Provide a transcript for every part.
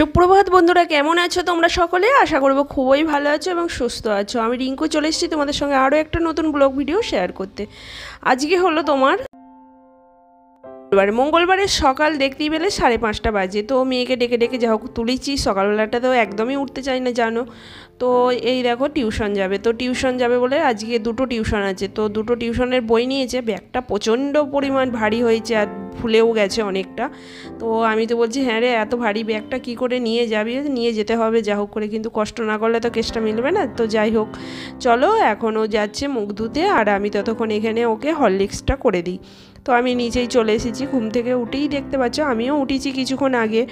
সুপ্রভাত বন্ধুরা, কেমন আছো তোমরা সকলে? আশা করব খুবই ভালো আছো এবং সুস্থ আছো। আমি রিঙ্কু চলে এসেছি তোমাদের সঙ্গে আরও একটা নতুন ব্লগ ভিডিও শেয়ার করতে। আজকে হলো তোমার মঙ্গলবারের সকাল, দেখতেই পেলে 5:30 বাজে। তো মেয়েকে ডেকে ডেকে যা হোক তুলেছি। সকালবেলাটা তো একদমই উঠতে চাই না জানো। তো এই দেখো টিউশন যাবে, তো টিউশন যাবে বলে আজকে দুটো টিউশন আছে। তো দুটো টিউশনের বই নিয়েছে, ব্যাগটা প্রচণ্ড পরিমাণ ভারী হয়েছে আর ভুলেও গেছে অনেকটা। তো আমি তো বলছি হ্যাঁ রে, এত ভারী ব্যাগটা কী করে নিয়ে যাবি? নিয়ে যেতে হবে যা হোক করে, কিন্তু কষ্ট না করলে তো কেসটা মিলবে না। তো যাই হোক, চলো এখনও যাচ্ছে মুখ ধুতে, আর আমি ততক্ষণ এখানে ওকে হরলিক্সটা করে দিই। তো আমি নিচেই চলে এসেছি, ঘুম থেকে উঠেই দেখতে পাচ্ছ আমিও উঠেছি কিছুক্ষণ আগে।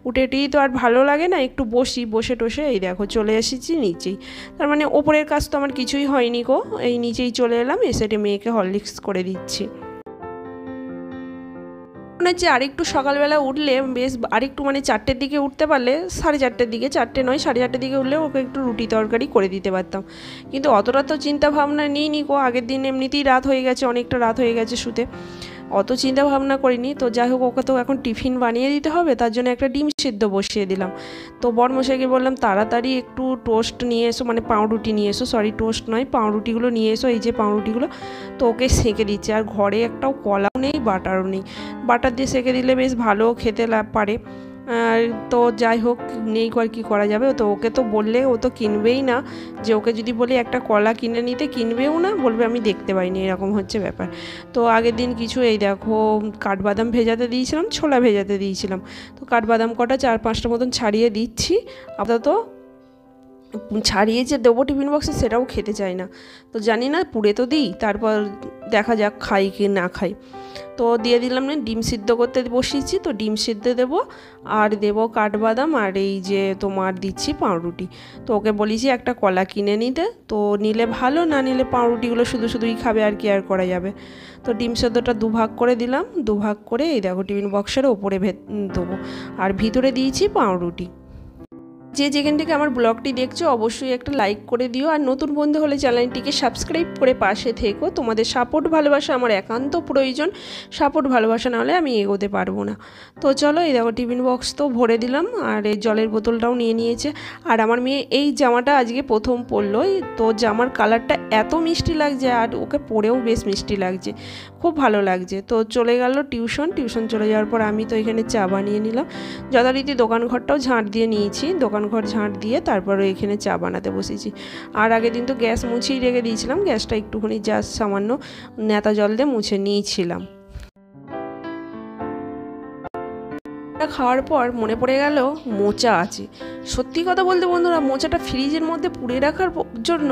উঠেটেই তো আর ভালো লাগে না, একটু বসে টসে এই দেখো চলে এসেছি নিচেই। তার মানে ওপরের কাজ তো আমার কিছুই হয়নি গো, এই নিচেই চলে এলাম, এসে মেয়েকে হরলিক্স করে দিচ্ছি। মনে হচ্ছে আরেকটু সকালবেলা উঠলে বেশ, আরেকটু মানে 4টের দিকে উঠতে পারলে, 4:30 দিকে, 4টে নয় 4:30 দিকে উঠলে ওকে একটু রুটি তরকারি করে দিতে পারতাম। কিন্তু অতটা তো চিন্তা ভাবনা নিইনি গো, আগের দিন এমনিতেই রাত হয়ে গেছে, অনেকটা রাত হয়ে গেছে শুতে, অত চিন্তা ভাবনা করিনি। তো যাই হোক, ওকে তো এখন টিফিন বানিয়ে দিতে হবে, তার জন্য একটা ডিম সিদ্ধ বসিয়ে দিলাম। তো বড়মশাইকে বললাম তাড়াতাড়ি একটু টোস্ট নিয়ে এসো, মানে পাউরুটি নিয়ে এসো, সরি টোস্ট নয় পাউরুটিগুলো নিয়ে এসো, এই যে পাউরুটিগুলো। তো ওকে সেঁকে দিচ্ছে, আর ঘরে একটাও কলাও নেই, বাটারও নেই। বাটার দিয়ে সেঁকে দিলে বেশ ভালো খেতে পারে। তো যাই হোক, নেই আর কি করা যাবে। তো ওকে তো বললে ও তো কিনবেই না, যে ওকে যদি বলি একটা কলা কিনে নিতে, কিনবেও না, বলবে আমি দেখতে পাইনি, এরকম হচ্ছে ব্যাপার। তো আগের দিন কিছু এই দেখো কাঠবাদাম ভেজাতে দিয়েছিলাম, ছোলা ভেজাতে দিয়েছিলাম। তো কাঠবাদাম কটা 4-5টা মতন ছাড়িয়ে দিচ্ছি। আপাতত ছাড়িয়ে যে দেবো টিফিন বক্সে সেটাও খেতে চায় না। তো জানি না, পুড়ে তো দিই, তারপর দেখা যাক খাই কি না খাই। তো দিয়ে দিলাম, না ডিম সিদ্ধ করতে বসিয়েছি, তো ডিম সিদ্ধ দেবো, আর দেবো কাঠবাদাম, আর এই যে তোমার দিচ্ছি পাউরুটি। তো ওকে বলেছি একটা কলা কিনে নিতে, তো নিলে ভালো, না নিলে পাউরুটিগুলো শুধু শুধুই খাবে, আর কি আর করা যাবে। তো ডিম সেদ্ধটা দুভাগ করে দিলাম, দুভাগ করে এই দেখো টিফিন বক্সের ওপরে দেবো, আর ভিতরে দিয়েছি পাউরুটি। যে যেখান থেকে আমার ব্লগটি দেখছো অবশ্যই একটা লাইক করে দিও, আর নতুন বন্ধু হলে চ্যানেলটিকে সাবস্ক্রাইব করে পাশে থেকো। তোমাদের সাপোর্ট ভালোবাসা আমার একান্ত প্রয়োজন, সাপোর্ট ভালোবাসা না হলে আমি এগোতে পারবো না। তো চলো এই দেখো টিফিন বক্স তো ভরে দিলাম, আর এই জলের বোতলটাও নিয়ে নিয়েছে। আর আমার মেয়ে এই জামাটা আজকে প্রথম পরলো, তো জামার কালারটা এত মিষ্টি লাগছে, আর ওকে পরেও বেশ মিষ্টি লাগছে, খুব ভালো লাগছে। তো চলে গেল টিউশন চলে যাওয়ার পর আমি তো এখানে চা বানিয়ে নিলাম, যথারীতি দোকান ঘরটাও ঝাঁট দিয়ে নিয়েছি, দোকান ঘর ঝাঁট দিয়ে তারপরে এখানে চা বানাতে বসেছি। আর আগের দিন তো গ্যাস মুছেই রেখে দিয়েছিলাম, গ্যাসটা একটুখানি জাস্ট সামান্য নেতা জল দিয়ে মুছে নিয়েছিলাম। খাওয়ার পর মনে পড়ে গেল মোচা আছে। সত্যি কথা বলতে বন্ধুরা, মোচাটা ফ্রিজের মধ্যে পুড়ে রাখার জন্য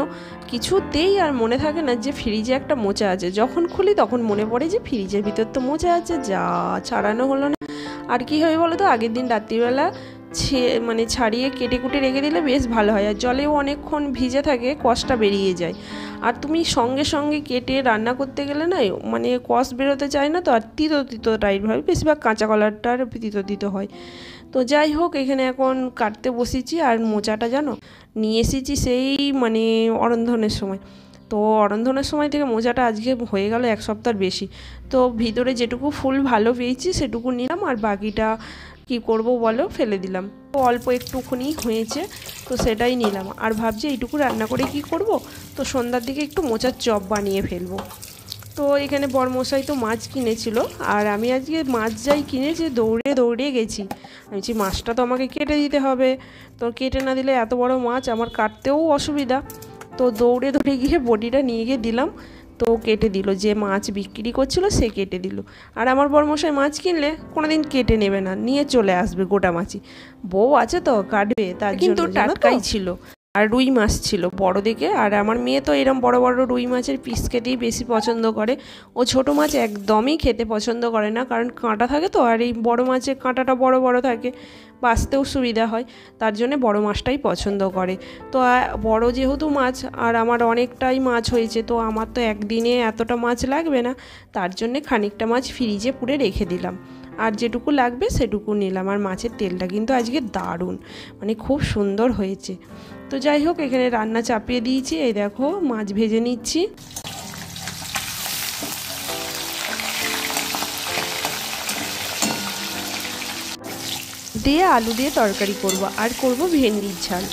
কিছুতেই আর মনে থাকে না যে ফ্রিজে একটা মোচা আছে। যখন খুলি তখন মনে পড়ে যে ফ্রিজের ভিতর তো মোচা আছে, যা ছাড়ানো হলো না। আর কি হয় বলো তো, আগের দিন রাত্রিবেলা মানে ছাড়িয়ে কেটে কুটে রেখে দিলে বেশ ভালো হয়, আর জলেও অনেকক্ষণ ভিজে থাকে, কষটা বেরিয়ে যায়। আর তুমি সঙ্গে সঙ্গে কেটে রান্না করতে গেলে না, মানে কষ বেরোতে চায় না, তো আর তিতো টাইপভাবে, বেশিরভাগ কাঁচা কলারটা আর তিতো হয়। তো যাই হোক, এখানে এখন কাটতে বসেছি। আর মোচাটা জানো নিয়ে এসেছি সেই মানে অরন্ধনের সময়। তো অরন্ধনের সময় থেকে মোচাটা আজকে হয়ে গেল 1 সপ্তাহ বেশি। তো ভিতরে যেটুকু ফুল ভালো পেয়েছি সেটুকু নিলাম, আর বাকিটা কি করব বলো, ফেলে দিলাম। তো অল্প একটুখানি হয়েছে, তো সেটাই নিলাম। আর ভাবছি এইটুকু রান্না করে কি করব, তো সন্ধ্যার দিকে একটু মোচার চপ বানিয়ে ফেলবো। তো এখানে বড়মশাই তো মাছ কিনেছিল, আর আমি আজকে মাছ যাই কিনেছি দৌড়ে গেছি। আমি বলছি মাছটা তো আমাকে কেটে দিতে হবে, তো কেটে না দিলে এত বড় মাছ আমার কাটতেও অসুবিধা। তো দৌড়ে গিয়ে বটিটা নিয়ে গিয়ে দিলাম, তো কেটে দিল, যে মাছ বিক্রি করছিল সে কেটে দিল। আর আমার বড়মশাই মাছ কিনলে কোনোদিন কেটে নেবে না, নিয়ে চলে আসবে গোটা মাছই। বউ আছে তো কাটবে, তার কিন্তু টাটকাই ছিল। আর রুই মাছ ছিল বড় দেখে, আর আমার মেয়ে তো এরম বড় বড় রুই মাছের পিস খেতেই বেশি পছন্দ করে। ও ছোট মাছ একদমই খেতে পছন্দ করে না, কারণ কাঁটা থাকে তো, আর এই বড় মাছের কাঁটাটা বড় থাকে, বাছতেও সুবিধা হয়, তার জন্য বড় মাছটাই পছন্দ করে। তো বড় যেহেতু মাছ, আর আমার অনেকটাই মাছ হয়েছে, তো আমার তো একদিনে এতটা মাছ লাগবে না, তার জন্যে খানিকটা মাছ ফ্রিজে পুরে রেখে দিলাম, আর যেটুকু লাগবে সেটুকু নিলাম। আর মাছের তেলটা কিন্তু আজকে দারুণ, মানে খুব সুন্দর হয়েছে। তো যাই হোক, এখানে রান্না চাপিয়ে দিয়েছি, এই দেখো মাছ ভেজে নিচ্ছি। দিয়ে আলু দিয়ে তরকারি করব, আর করব ভেন্ডির ঝাল।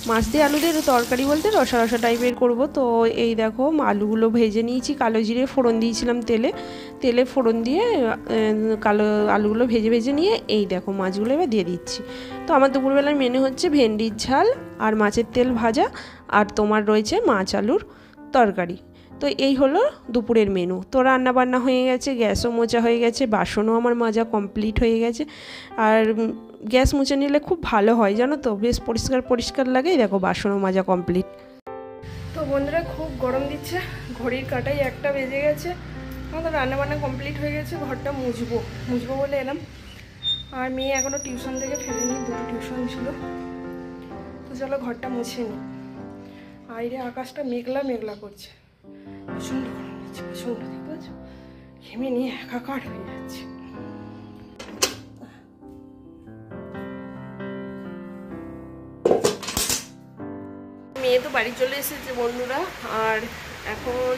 মাছ দিয়ে আলু দিয়ে তরকারি বলতে রসা রসা টাইপের করব। তো এই দেখো আলুগুলো ভেজে নিয়েছি, কালো জিরে ফোড়ন দিয়েছিলাম তেলে ফোড়ন দিয়ে কালো আলুগুলো ভেজে ভেজে নিয়ে এই দেখো মাছগুলো এবার দিয়ে দিচ্ছি। তো আমার দুপুরবেলার মেনু হচ্ছে ভেন্ডির ঝাল আর মাছের তেল ভাজা, আর তোমার রয়েছে মাছ আলুর তরকারি। তো এই হলো দুপুরের মেনু। তো রান্না বান্না হয়ে গেছে, গ্যাসও মোছা হয়ে গেছে, বাসনও আমার মাজা কমপ্লিট হয়ে গেছে। আর গ্যাস মুছে নিলে খুব ভালো হয় জানো তো, বেশ পরিষ্কার পরিষ্কার লাগে। দেখো বাসনও মাজা কমপ্লিট। তো বন্ধুরা খুব গরম দিচ্ছে, ঘড়ির কাঁটাই 1টা বেজে গেছে। আমাদের রান্না বান্না কমপ্লিট হয়ে গেছে, ঘরটা মুছবো বলে এলাম। আর মেয়ে এখনও টিউশন থেকে ফেরেনি, 2টো টিউশন ছিল। তো চলো ঘরটা মুছে নিই। বাইরে আকাশটা মেঘলা মেঘলা করছে, প্রচণ্ড গরম দিচ্ছে, প্রচণ্ড। দেখতে পাচ্ছ ঘেমে নিয়ে একাকার হয়ে যাচ্ছে। মেয়ে তো বাড়ি চলে এসেছে বন্ধুরা, আর এখন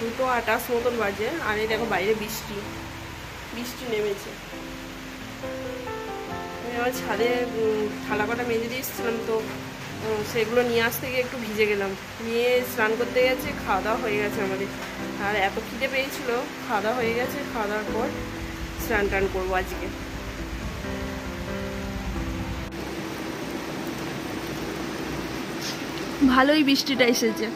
2:28 মতন বাজে। আর এই দেখো বাইরে বৃষ্টি নেমেছে। আমি আবার ছাদে থালা কটা মেজে দিয়ে এসেছিলাম, তো সেগুলো নিয়ে আসতে গিয়ে একটু ভিজে গেলাম। নিয়ে স্নান করতে গেছে, খাওয়া দাওয়া হয়ে গেছে আমাদের। আর এত খিদে পেয়েছিল, খাওয়া দাওয়া হয়ে গেছে। খাওয়া দাওয়ার পর স্নান টান করবো আজকে। ভালোই বৃষ্টিটা এসেছে।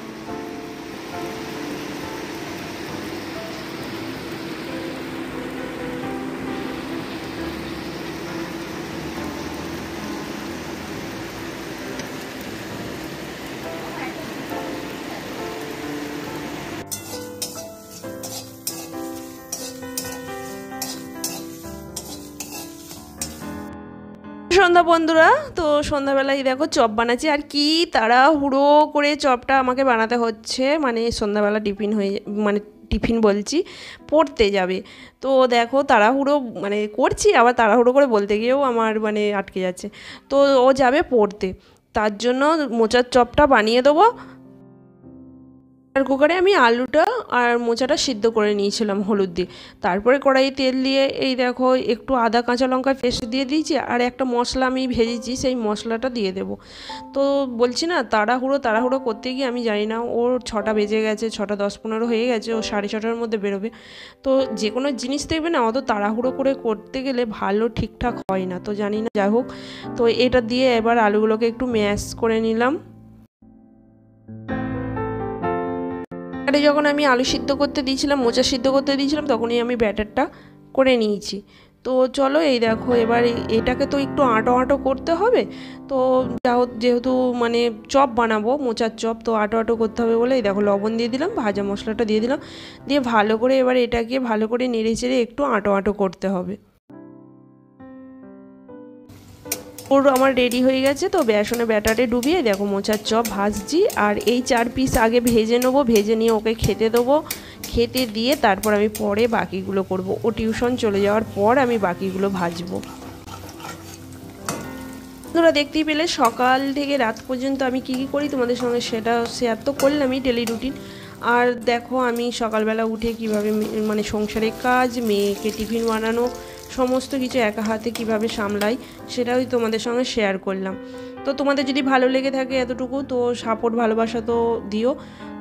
সন্ধ্যা বন্ধুরা, তো সন্ধ্যাবেলায় দেখো চপ বানাচ্ছি। আর কি তাড়াহুড়ো করে চপটা আমাকে বানাতে হচ্ছে, মানে সন্ধ্যাবেলা টিফিন বলছি, পড়তে যাবে। তো দেখো তাড়াহুড়ো মানে করছি, আবার তাড়াহুড়ো করে বলতে গিয়েও আমার মানে আটকে যাচ্ছে। তো ও যাবে পড়তে, তার জন্য মোচার চপটা বানিয়ে দেবো। আর কুকারে আমি আলুটা আর মোচাটা সিদ্ধ করে নিয়েছিলাম হলুদ দিয়ে। তারপরে কড়াইয়ে তেল দিয়ে এই দেখো একটু আদা কাঁচা লঙ্কা পেস্ট দিয়ে দিয়েছি, আর একটা মশলা আমি ভেজেছি, সেই মশলাটা দিয়ে দেবো। তো বলছি না তাড়াহুড়ো করতে গিয়ে আমি জানি না ওর 6টা বেজে গেছে, 6টা 10-15 হয়ে গেছে, ও 6:30টার মধ্যে বেরোবে। তো যে কোনো জিনিস দেখবে না অত তাড়াহুড়ো করে করতে গেলে ভালো ঠিকঠাক হয় না, তো জানি না, যাই হোক। তো এটা দিয়ে এবার আলুগুলোকে একটু ম্যাশ করে নিলাম। যখন আমি আলু সিদ্ধ করতে দিয়েছিলাম, মোচা সিদ্ধ করতে দিয়েছিলাম, তখনই আমি ব্যাটারটা করে নিয়েছি। তো চলো এই দেখো এবার এটাকে তো একটু আঁটো করতে হবে। তো যেহেতু মানে চপ বানাবো, মোচার চপ, তো আঁটো করতে হবে বলে এই দেখো লবণ দিয়ে দিলাম, ভাজা মশলাটা দিয়ে দিলাম, দিয়ে ভালো করে এবার এটাকে ভালো করে নেড়ে চেড়ে একটু আঁটো করতে হবে। ওর আমার রেডি হয়ে গেছে। তো বেসনে ব্যাটারে ডুবিয়ে দেখো মোচার চপ ভাজছি। আর এই 4 পিস আগে ভেজে নেবো, ভেজে নিয়ে ওকে খেতে দেবো। খেতে দিয়ে তারপর আমি পরে বাকিগুলো করব। ও টিউশন চলে যাওয়ার পর আমি বাকিগুলো ভাজবো। তোমরা দেখতেই পেলে সকাল থেকে রাত পর্যন্ত আমি কী করি তোমাদের সঙ্গে সেটা শেয়ার তো করলামই, ডেলি রুটিন। আর দেখো আমি সকালবেলা উঠে কিভাবে মানে সংসারের কাজ, মেয়েকে টিফিন বানানো, সমস্ত কিছু একা হাতে কিভাবে সামলাই সেটাই তোমাদের সঙ্গে শেয়ার করলাম। তো তোমাদের যদি ভালো লেগে থাকে এতটুকু, তো সাপোর্ট ভালোবাসা তো দিও,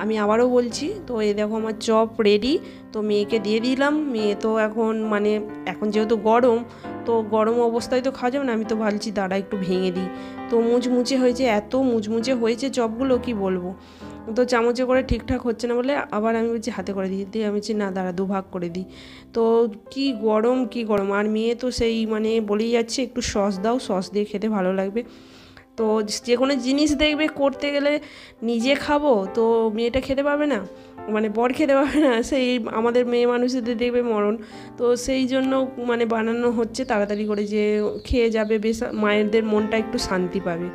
আমি আবারও বলছি। তো এই দেখো আমার চপ রেডি, তো মেয়েকে দিয়ে দিলাম। মেয়ে তো এখন যেহেতু গরম, তো গরম অবস্থায় তো খাওয়া যাবে না, আমি তো ভাবছি দাঁড়া একটু ভেঙে দিই। তো মুচমুচে হয়েছে, এত মুচমুচে হয়েছে চপগুলো কি বলবো। তো চামচে করে ঠিকঠাক হচ্ছে না বলে আবার আমি বলছি হাতে করে দিয়ে আমি বলছি না দাঁড়া 2 ভাগ করে দিই। তো কি গরম। আর মেয়ে তো সেই বলেই যাচ্ছে একটু সস দাও, সস দিয়ে খেতে ভালো লাগবে। তো যে কোনো জিনিস দেখবে করতে গেলে নিজে খাবো তো মেয়েটা খেতে পাবে না, বর খেতে পাবে না, সেই আমাদের মেয়ে মানুষদের দেখবে মরণ। তো সেই জন্য বানানো হচ্ছে তাড়াতাড়ি করে, যে খেয়ে যাবে, বেশ মায়েদের মনটা একটু শান্তি পাবে।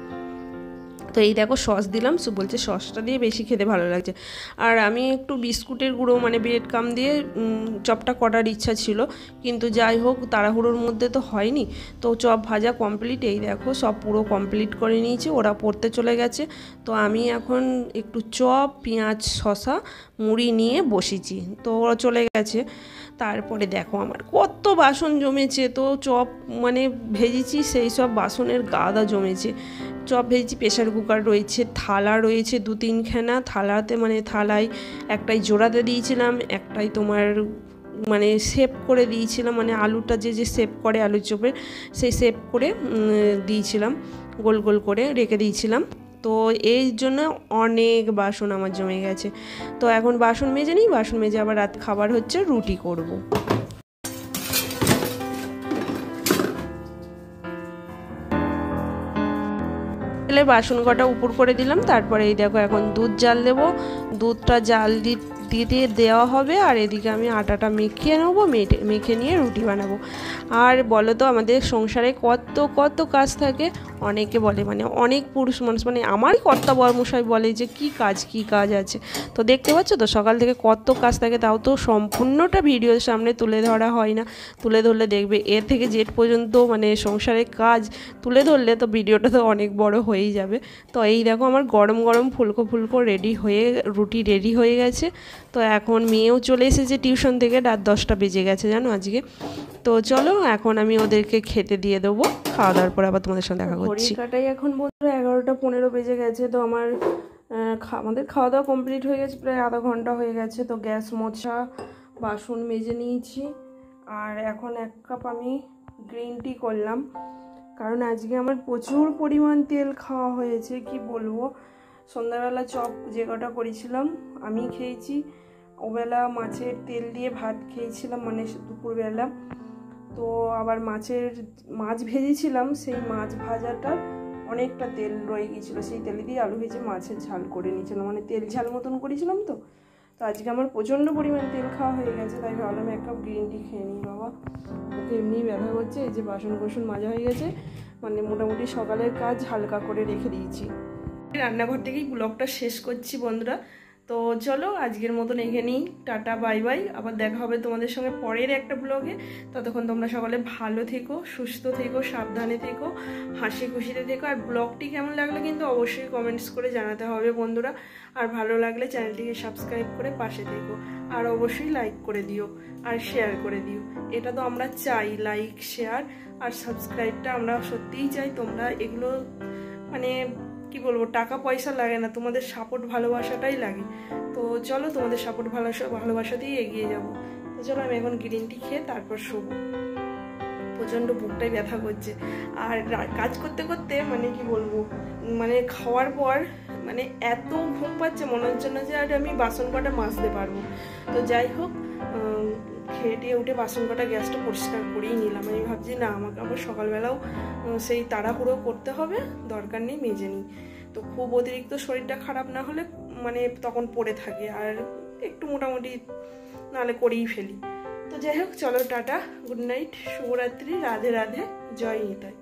তো এই দেখো সস দিলাম, বলছে সসটা দিয়ে বেশি খেতে ভালো লাগছে। আর আমি একটু বিস্কুটের গুঁড়ো মানে ব্রেড কাম দিয়ে চপটা করার ইচ্ছা ছিল, কিন্তু যাই হোক তাড়াহুড়োর মধ্যে তো হয়নি। তো চপ ভাজা কমপ্লিট, এই দেখো সব পুরো কমপ্লিট করে নিয়েছি, ওরা পড়তে চলে গেছে। তো আমি এখন একটু চপ, পেঁয়াজ, শসা, মুড়ি নিয়ে বসেছি, তো ওরা চলে গেছে। তারপরে দেখো আমার কত বাসন জমেছে, তো চপ মানে ভেজেছি সেই সব বাসনের গাদা জমেছে। চপ ভেজেছি, প্রেশার কুকার রয়েছে, থালা রয়েছে 2-3খানা, থালাতে মানে থালায় একটাই জোড়াতে দিয়েছিলাম, একটাই তোমার মানে শেপ করে দিয়েছিলাম, মানে আলুটা যে শেপ করে আলুর চপের সেই শেপ করে দিয়েছিলাম, গোল গোল করে রেখে দিয়েছিলাম। তো এই জন্য অনেক বাসন আমার জমে গেছে। তো এখন বাসন মেজে নিই, বাসন মেজে আবার রাত খাবার হচ্ছে রুটি করব। বাসন কটা উপর করে দিলাম, তারপরে এই দেখো এখন দুধ জাল দেবো, দুধটা জাল দিতে দেওয়া হবে। আর এদিকে আমি আটাটা মেখে নেবো, মেখে নিয়ে রুটি বানাবো। আর বলো তো আমাদের সংসারে কত কত কাজ থাকে, অনেকে বলে মানে অনেক পুরুষ মানুষ মানে আমারই কর্তা বর্মশাই বলে যে কি কাজ আছে। তো দেখতে পাচ্ছ তো সকাল থেকে কত কাজ থাকে, তাও তো সম্পূর্ণটা ভিডিওর সামনে তুলে ধরা হয় না। তুলে ধরলে দেখবে এর থেকে জেড পর্যন্ত মানে সংসারের কাজ তুলে ধরলে তো ভিডিওটা তো অনেক বড় হয়েই যাবে। তো এই দেখো আমার গরম গরম ফুলকো রুটি রেডি হয়ে গেছে। তো এখন মেয়েও চলে এসেছে টিউশন থেকে, রাত 10টা বেজে গেছে জানো আজকে। তো চলো এখন আমি ওদেরকে খেতে দিয়ে দেবো, খাওয়া দাওয়ার পর আবার তোমাদের সঙ্গে দেখা করছি। কাটাই এখন বন্ধুরা 11টা 15 বেজে গেছে। তো আমাদের খাওয়া দাওয়া কমপ্লিট হয়ে গেছে, প্রায় আধা ঘন্টা হয়ে গেছে। তো গ্যাস মোছা, বাসন মেজে নিয়েছি, আর এখন 1 কাপ আমি গ্রিন টি করলাম, কারণ আজকে আমার প্রচুর পরিমাণ তেল খাওয়া হয়েছে, কি বলবো। সন্ধ্যাবেলা চপ যে কটা করেছিলাম আমি খেয়েছি, ওবেলা মাছের তেল দিয়ে ভাত খেয়েছিলাম মানে দুপুরবেলা। তো আবার মাছ ভেজেছিলাম, সেই মাছ ভাজাটার অনেকটা তেল রয়ে গিয়েছিলো, সেই তেলে দিয়ে আলু ভেজে মাছের ঝাল করে নিয়েছিলাম, মানে তেল ঝাল মতন করেছিলাম। তো আজকে আমার প্রচণ্ড পরিমাণে তেল খাওয়া হয়ে গেছে, তাই ভাবলাম 1 কাপ গ্রিন টি খেয়ে নিই। বাবা ওকে এমনি ব্যথা করছে। এই যে বাসন মাজা হয়ে গেছে, মানে মোটামুটি সকালের কাজ হালকা করে রেখে দিয়েছি। রান্নাঘর থেকেই ব্লগটা শেষ করছি বন্ধুরা। তো চলো আজকের মতন এখানেই টাটা বাই বাই, আবার দেখা হবে তোমাদের সঙ্গে পরের একটা ব্লগে। ততক্ষণ তোমরা সকলে ভালো থেকো, সুস্থ থেকো, সাবধানে থেকো, হাসি খুশিতে থেকো। আর ব্লগটি কেমন লাগলো কিন্তু অবশ্যই কমেন্টস করে জানাতে হবে বন্ধুরা। আর ভালো লাগলে চ্যানেলটিকে সাবস্ক্রাইব করে পাশে থেকো, আর অবশ্যই লাইক করে দিও আর শেয়ার করে দিও। এটা তো আমরা চাই, লাইক শেয়ার আর সাবস্ক্রাইবটা আমরা সত্যিই চাই। তোমরা এগুলো মানে কি বলবো, টাকা পয়সা লাগে না, তোমাদের সাপোর্ট ভালোবাসাটাই লাগে। তো চলো তোমাদের সাপোর্ট ভালোবাসাতেই এগিয়ে যাব। তো চলো আমি এখন গ্রিন টি খেয়ে তারপর শোবো, প্রচণ্ড বুকটাই ব্যথা করছে। আর কাজ করতে করতে মানে কি বলবো, মানে খাওয়ার পর মানে এত ঘুম পাচ্ছে মনে হচ্ছে না যে আর আমি বাসন কটা মাজতে পারবো। তো যাই হোক খেয়ে টেয়ে উঠে বাসন কটা গ্যাসটা পরিষ্কার করেই নিলাম। আমি ভাবছি না আমাকে আবার সকালবেলাও সেই তাড়াহুড়ো করতে হবে, দরকার নেই মেজে নিই। তো খুব অতিরিক্ত শরীরটা খারাপ না হলে মানে তখন পড়ে থাকে, আর একটু মোটামুটি নাহলে করেই ফেলি। তো যাই হোক চলো টাটা, গুড নাইট, শুভরাত্রি, রাধে রাধে, জয় নিতাই।